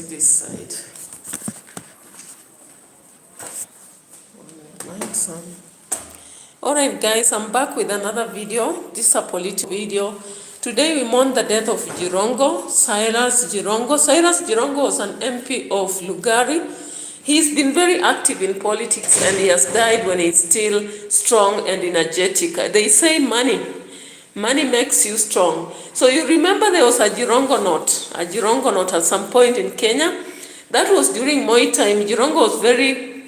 this side. Alright guys, I'm back with another video. This is a political video. Today we mourn the death of JIRONGo, Cyrus JIRONGo. Cyrus JIRONGo was an MP of Lugari. He's been very active in politics and he has died when he's still strong and energetic. They say money makes you strong. So you remember there was a JIRONGo note at some point in Kenya. That was during Moi time. JIRONGo was very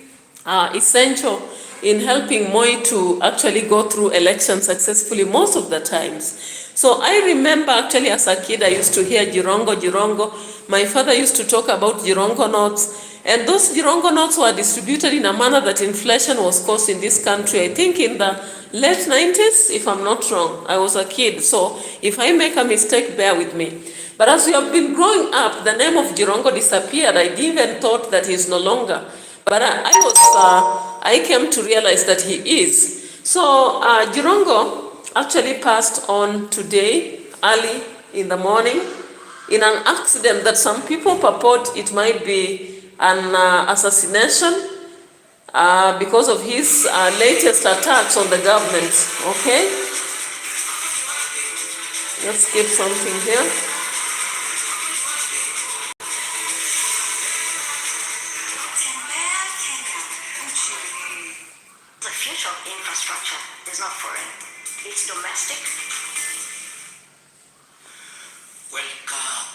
essential in helping Moi to actually go through elections successfully most of the times. So I remember actually as a kid I used to hear JIRONGo. My father used to talk about JIRONGo notes. And those JIRONGo notes were distributed in a manner that inflation was caused in this country. I think in the late 90s, if I'm not wrong. I was a kid, so if I make a mistake, bear with me. But as we have been growing up, the name of JIRONGo disappeared. I didn't even thought that he's no longer. But I came to realize that he is. So JIRONGo actually passed on today, early in the morning, in an accident that some people purport it might be an assassination because of his latest attacks on the government. Okay? Let's skip something here. The future of infrastructure is not foreign, it's domestic. Welcome.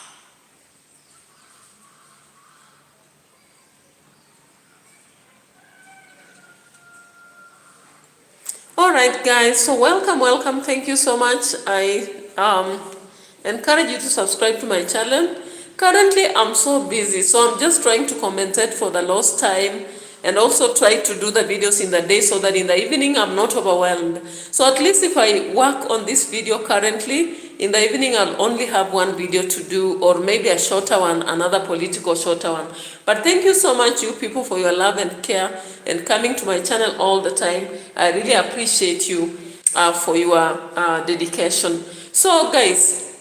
Alright guys, so welcome, thank you so much. I encourage you to subscribe to my channel. Currently I'm so busy, so I'm just trying to compensate for the lost time and also try to do the videos in the day so that in the evening I'm not overwhelmed. So at least if I work on this video currently, in the evening I'll only have one video to do, or maybe a shorter one, another political shorter one. But thank you so much, you people, for your love and care and coming to my channel all the time. I really appreciate you for your dedication. So guys,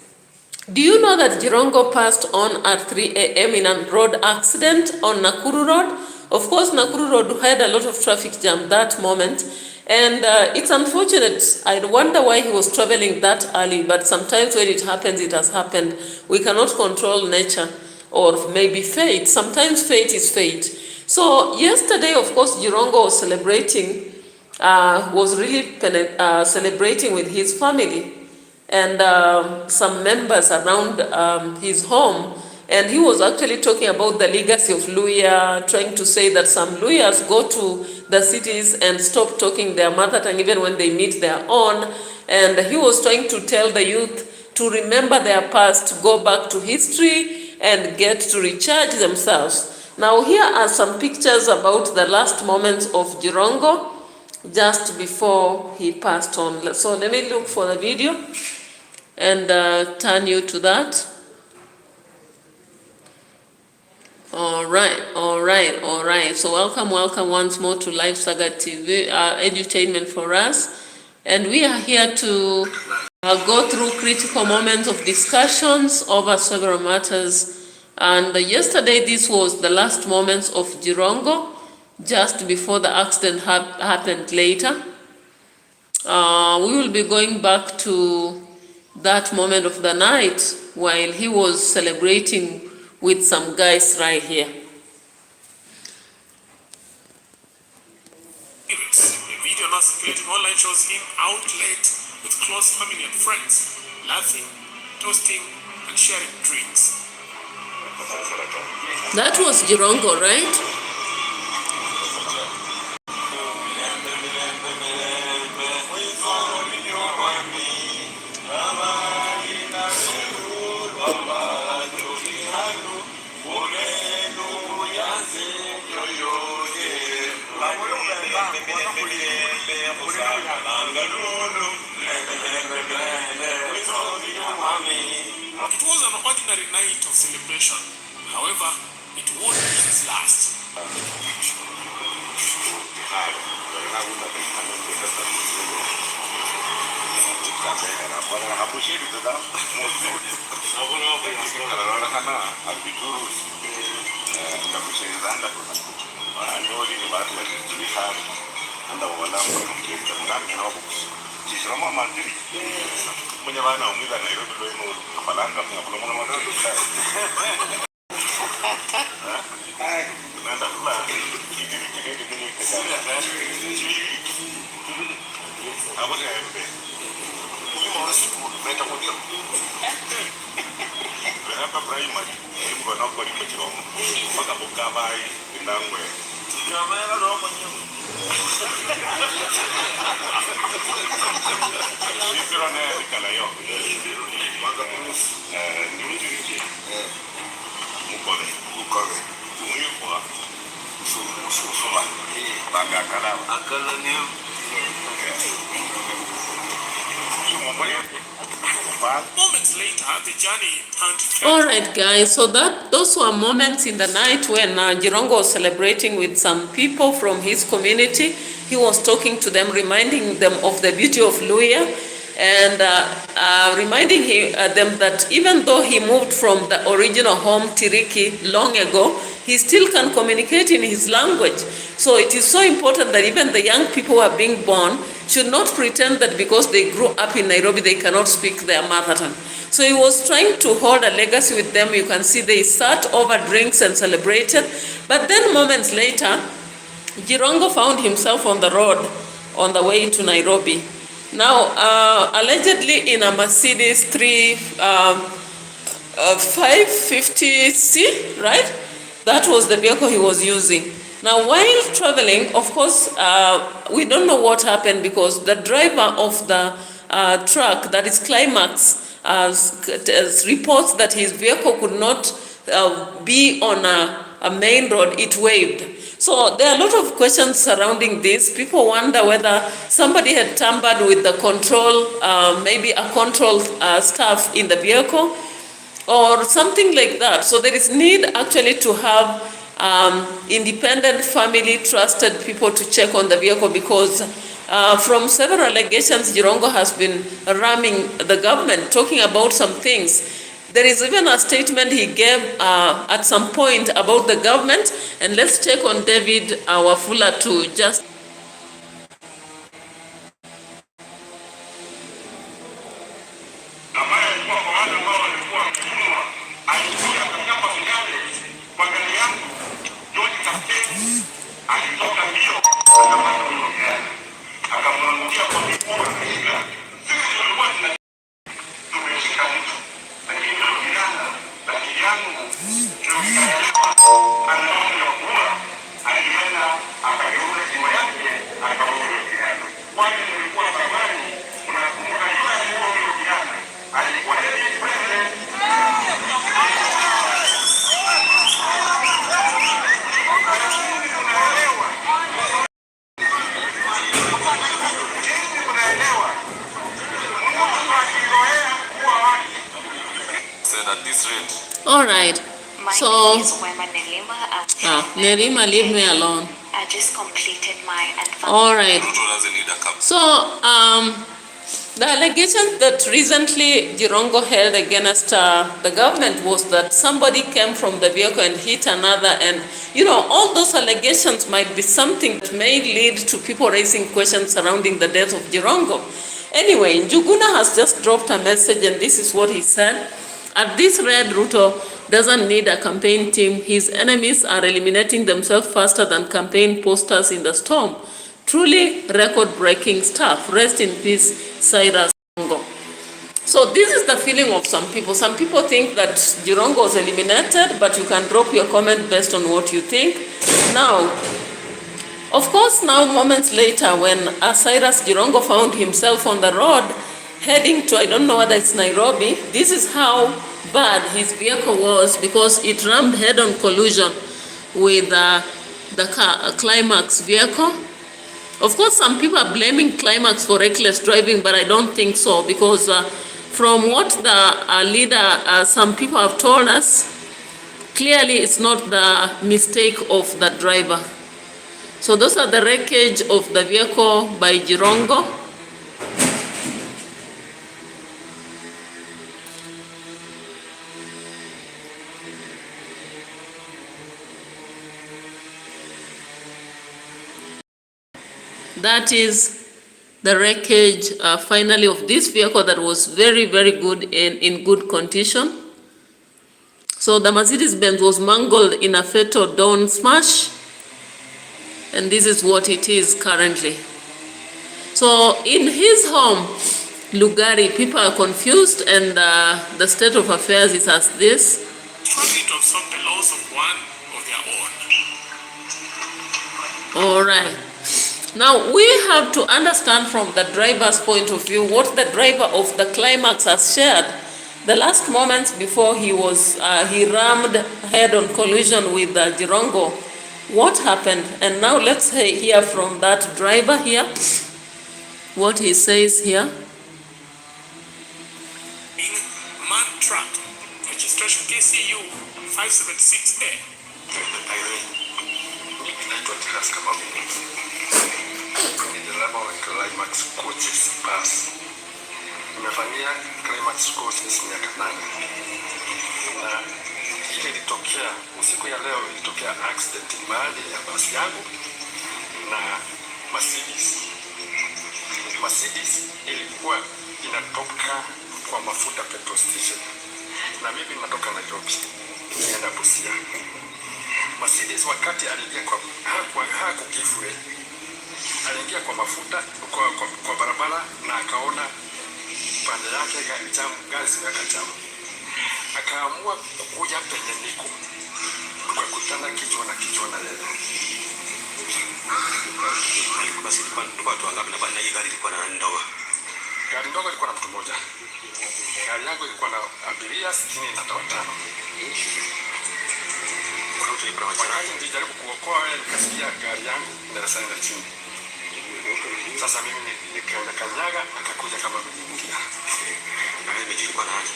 do you know that JIRONGo passed on at 3 a.m. in a road accident on Nakuru Road? Of course, Nakuru Road had a lot of traffic jam that moment. And it's unfortunate. I wonder why he was traveling that early. But sometimes when it happens, it has happened. We cannot control nature or maybe fate. Sometimes fate is fate. So yesterday, of course, JIRONGo was celebrating, celebrating with his family and some members around his home. And he was actually talking about the legacy of Luhya, trying to say that some Luhyas go to the cities and stop talking their mother tongue even when they meet their own. And he was trying to tell the youth to remember their past, go back to history and get to recharge themselves. Now here are some pictures about the last moments of JIRONGo just before he passed on. So let me look for the video and turn you to that. All right. So welcome once more to Live Saga TV, edutainment for us. And we are here to go through critical moments of discussions over several matters. And yesterday, this was the last moments of JIRONGo, just before the accident happened later. We will be going back to that moment of the night while he was celebrating with some guys right here. The video now circulating online shows him out late with close family and friends, laughing, toasting, and sharing drinks. That was JIRONGo, right? It was an ordinary night of celebration. However, it won't be his last. Moments later, the journey turned. All right, guys. So those were moments in the night when JIRONGO was celebrating with some people from his community. He was talking to them, reminding them of the beauty of Luya, and reminding them that even though he moved from the original home, Tiriki, long ago, he still can communicate in his language. So it is so important that even the young people who are being born should not pretend that because they grew up in Nairobi, they cannot speak their mother tongue. So he was trying to hold a legacy with them. You can see they sat over drinks and celebrated. But then moments later, JIRONGO found himself on the road on the way to Nairobi. Now, allegedly in a Mercedes 550C, right? That was the vehicle he was using. Now, while traveling, of course, we don't know what happened because the driver of the truck, that is Climax, reports that his vehicle could not be on a main road. It waved. So there are a lot of questions surrounding this. People wonder whether somebody had tampered with the control, maybe a control staff in the vehicle or something like that. So there is need actually to have independent, family, trusted people to check on the vehicle because from several allegations, JIRONGO has been ramming the government, talking about some things. There is even a statement he gave at some point about the government, and let's check on David Wafula to just all right. So, Nerima, leave me alone. I just completed my advance. All right. So, the allegation that recently JIRONGO held against the government was that somebody came from the vehicle and hit another, and all those allegations might be something that may lead to people raising questions surrounding the death of JIRONGO. Anyway, Njuguna has just dropped a message, and this is what he said. At this rate, Ruto doesn't need a campaign team. His enemies are eliminating themselves faster than campaign posters in the storm. Truly record-breaking stuff. Rest in peace, Cyrus JIRONGO. So this is the feeling of some people. Some people think that JIRONGO was eliminated, but you can drop your comment based on what you think. Now, of course, now moments later, when Cyrus JIRONGO found himself on the road, heading to, I don't know whether it's Nairobi, this is how bad his vehicle was because it rammed head-on collision with the Climax vehicle. Of course, some people are blaming Climax for reckless driving, but I don't think so because from what the leader, some people have told us, clearly it's not the mistake of the driver. So those are the wreckage of the vehicle by JIRONGO. That is the wreckage finally of this vehicle that was very, very good and in good condition. So the Mercedes-Benz was mangled in a fatal dawn smash, and this is what it is currently. So in his home, Lugari, people are confused, and the state of affairs is as this. It of some the laws of one of their own. All right. Now we have to understand from the driver's point of view what the driver of the climax has shared. The last moments before he rammed head-on collision with JIRONGO. What happened? And now let's hear from that driver here, what he says here. In man truck, registration KCU 576A. Climax coaches pass. Nimefanyia Climax coaches miaka 8. Na ile ilitokea usiku ya leo, ilitokea accident mbali ya basi yangu na Mercedes. Mercedes ilikuwa inatoka kwa mafuta petrol station. Na mimi natoka Nairobi nienda Busia. Mercedes wakati aliingia kwa hakukifwe, aliingia kwa mafuta kwa barabara na akaona pande yake gari zimeweka jamu. Akaamua kuja penye niko, tukakutana kichwa na yeye. Basi tulikuwa watu wangapi na bana, hii gari ilikuwa na ndogo? Gari ndogo ilikuwa na mtu mmoja. Gari yangu ilikuwa na abiria 65. Wakati nilijaribu kuokoa yeye, nikasikia gari yangu inaenda chini. Sasa mimi nikaenda kanyaga, akakuja kama mjingia. Na mimi nilikuwa na nani?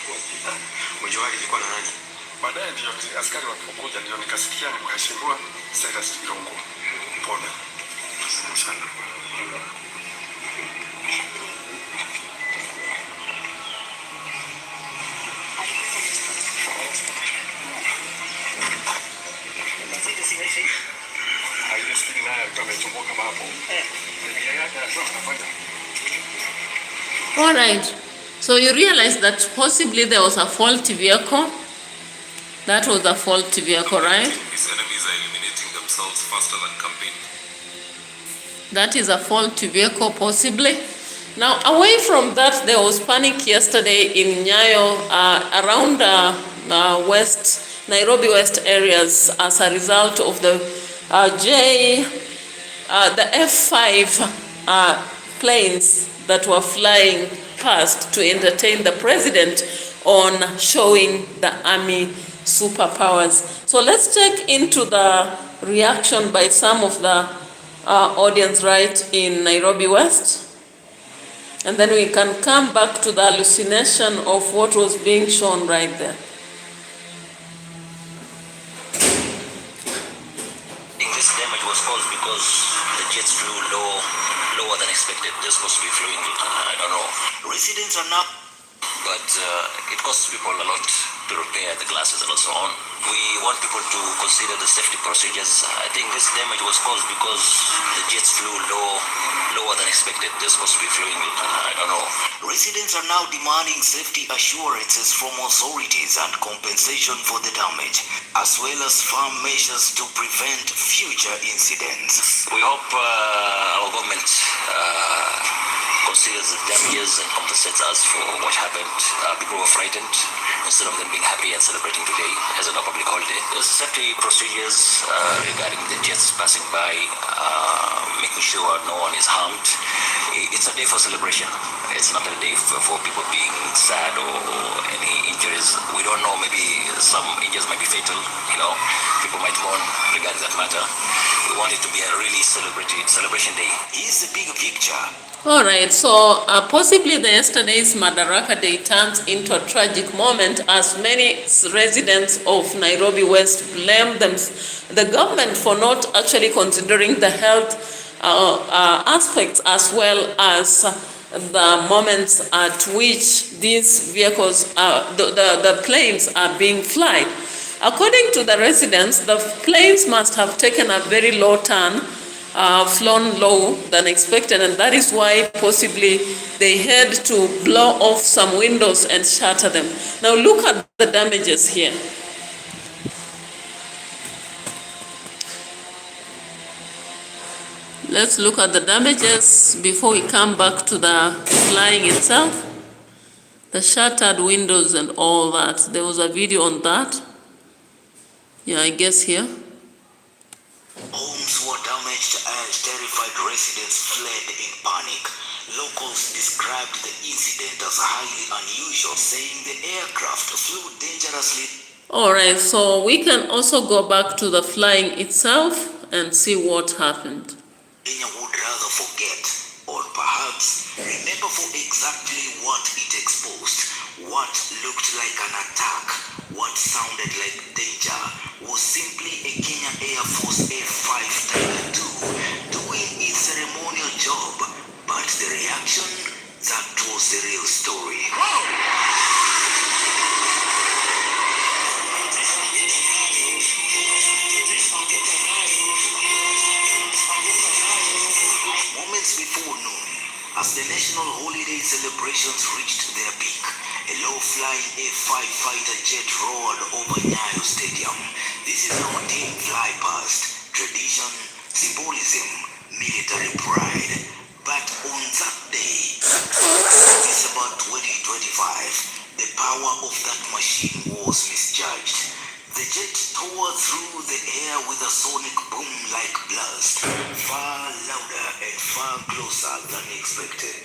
Mjua ilikuwa na nani? Baadaye ndio askari walipokuja ndio nikasikia ni mheshimiwa Cyrus JIRONGO. Pole. Sana. All right. So you realize that possibly there was a faulty vehicle. That was a faulty vehicle, right? His enemies are eliminating themselves faster than campaign. That is a faulty vehicle, possibly. Now, away from that, there was panic yesterday in Nyayo, around Nairobi West areas as a result of the F5 planes that were flying past to entertain the president on showing the army superpowers. So let's check into the reaction by some of the audience right in Nairobi West. And then we can come back to the hallucination of what was being shown right there. This damage was caused because the jets flew lower than expected. They're supposed to be flying, I don't know. Residents are now, but it costs people a lot to repair the glasses and so on. We want people to consider the safety procedures. I think this damage was caused because the jets flew lower than expected. They're supposed to be flying, I don't know. Residents are now demanding safety assurances from authorities and compensation for the damage, as well as firm measures to prevent future incidents. We hope our government considers the damages and compensates us for what happened. People were frightened instead of them being happy and celebrating today as a public holiday. There's safety procedures regarding the jets passing by, making sure no one is harmed. It's a day for celebration. It's not a day for people being sad or any injuries. We don't know, maybe some injuries might be fatal, people might mourn regarding that matter. We want it to be a really celebration day. Here's the bigger picture. All right, so possibly the yesterday's Madaraka Day turns into a tragic moment as many residents of Nairobi West blame the government for not actually considering the health aspects as well as the moments at which these vehicles, the planes are being flight. According to the residents, the planes must have taken a very low turn flown low than expected, and that is why possibly they had to blow off some windows and shatter them. Now look at the damages here. Let's look at the damages before we come back to the flying itself. The shattered windows and all that. There was a video on that. Yeah, I guess here. Homes were damaged and terrified residents fled in panic. Locals described the incident as highly unusual, saying the aircraft flew dangerously. Alright, so we can also go back to the flying itself and see what happened. Kenya would rather forget, or perhaps remember for exactly what it exposed. What looked like an attack, what sounded like danger, was simply a Kenya Air Force F-5 Tiger II doing its ceremonial job. But the reaction, that was the real story. Moments before noon, as the national holiday celebrations reached their peak, a low-flying F-5 fighter jet roared over Nyayo Stadium. This is no routine fly-past, tradition, symbolism, military pride. But on that day, December 2025, the power of that machine was misjudged. The jet tore through the air with a sonic boom-like blast, far louder and far closer than expected.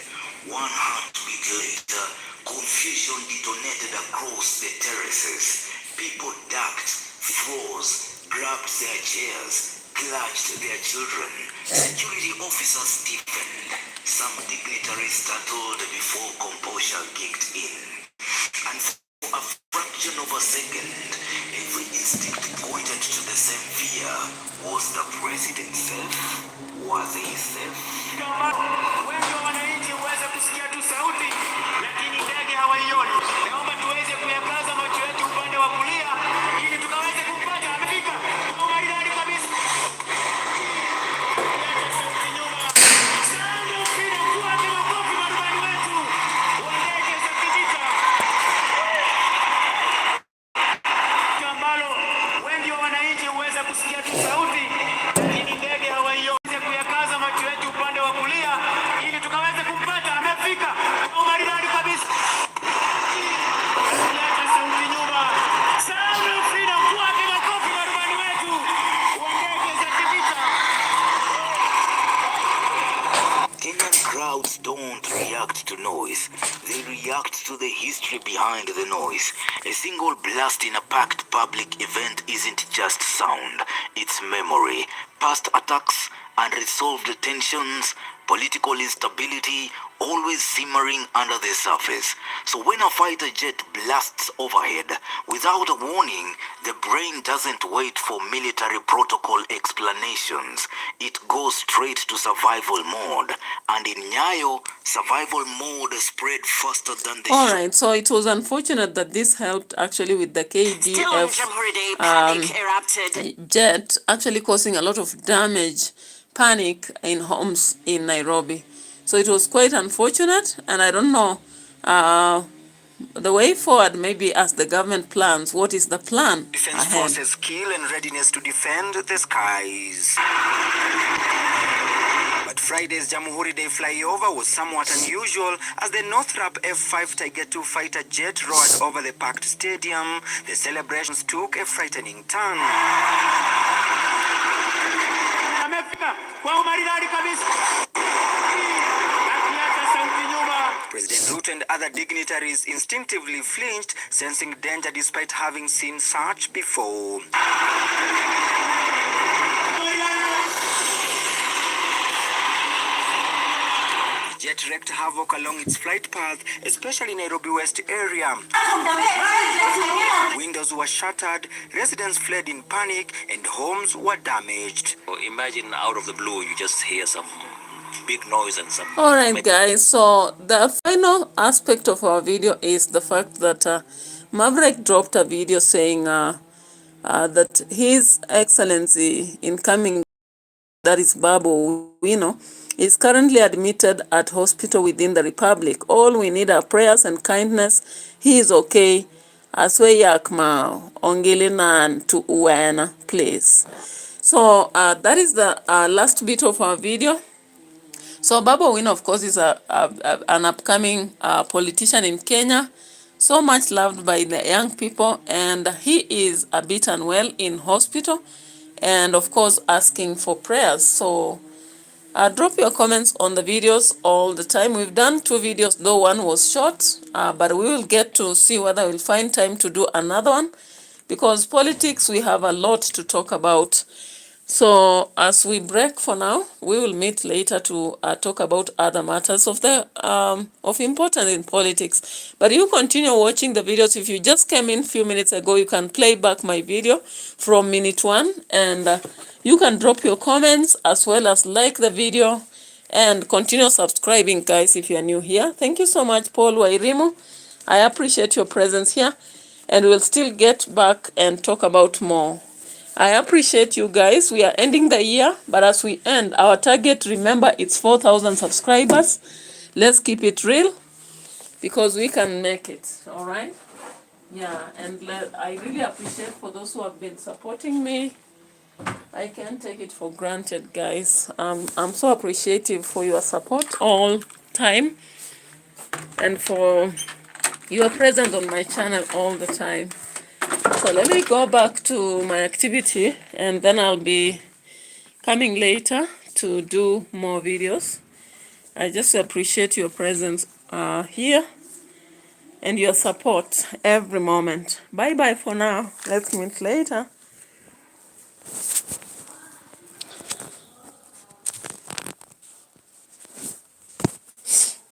One heartbeat later, confusion detonated across the terraces. People ducked, froze, grabbed their chairs, clutched their children. Security officers stiffened. Some dignitaries startled before composure kicked in. And for a fraction of a second, every instinct pointed to the same fear. Was the president safe? Was he safe? Wengi wa wananchi huweza kusikia tu sauti, lakini ndege hawaioni. Naomba tuweze kuyakaza macho yetu upande wa kulia ili tukaweze kumpata. Amefika kwa umaridadi kabisa. Sauti nyuma. Sound of freedom, tuwape makofi marubani wetu wa ndege za kivita. Ambalo wengi wa wananchi huweza kusikia tu sauti, lakini ndege hawaioni. Kuyakaza macho yetu upande wa kulia ili tukaweze kumpata. Amefika kwa umaridadi kabisa. Leta sauti nyuma. Sound of freedom, tuwape makofi marubani wetu wa ndege za kivita. Kenyan crowds don't react to noise. They react to the history behind the noise. A single blast in a packed public event isn't just sound. It's memory. Past attacks, unresolved tensions, political instability, always simmering under the surface. So when a fighter jet blasts overhead, without a warning, the brain doesn't wait for military protocol explanations. It goes straight to survival mode. And in Nyayo, survival mode spread faster than the... Alright, so it was unfortunate that this helped actually with the KDF jet actually causing a lot of damage, panic in homes in Nairobi. So it was quite unfortunate, and I don't know the way forward, maybe as the government plans, what is the plan Defense ahead? Forces' skill and readiness to defend the skies. But Friday's Jamhuri Day flyover was somewhat unusual as the Northrop F-5 Tiger II fighter jet roared over the packed stadium. The celebrations took a frightening turn. Amefika kwa umaridadi kabisa. President Ruto and other dignitaries instinctively flinched, sensing danger despite having seen such before. The jet wreaked havoc along its flight path, especially in Nairobi West area. Windows were shattered, residents fled in panic, and homes were damaged. Imagine out of the blue, you just hear some big noise and some... Alright guys, so the final aspect of our video is the fact that Maverick dropped a video saying that His Excellency incoming that is Babu Wino, is currently admitted at hospital within the Republic. All we need are prayers and kindness. He is okay. Aswe yakma ongelinan to uwana, please. So that is the last bit of our video. So Babu Wino, of course, is an upcoming politician in Kenya, so much loved by the young people, and he is a bit unwell in hospital, and of course asking for prayers. So drop your comments on the videos all the time. We've done 2 videos, though one was short, but we will get to see whether we'll find time to do another one, because politics, we have a lot to talk about. So as we break for now, we will meet later to talk about other matters of importance in politics. But you continue watching the videos. If you just came in a few minutes ago, you can play back my video from minute 1, and you can drop your comments as well as like the video, and continue subscribing, guys, if you are new here. Thank you so much, Paul Wairimu. I appreciate your presence here, and we'll still get back and talk about more. I appreciate you guys. We are ending the year, but as we end, our target, remember, it's 4,000 subscribers. Let's keep it real, because we can make it, all right? Yeah, and I really appreciate for those who have been supporting me. I can't take it for granted, guys. I'm so appreciative for your support all time, and for your presence on my channel all the time. So let me go back to my activity, and then I'll be coming later to do more videos. I just appreciate your presence here and your support every moment. Bye bye for now. Let's meet later.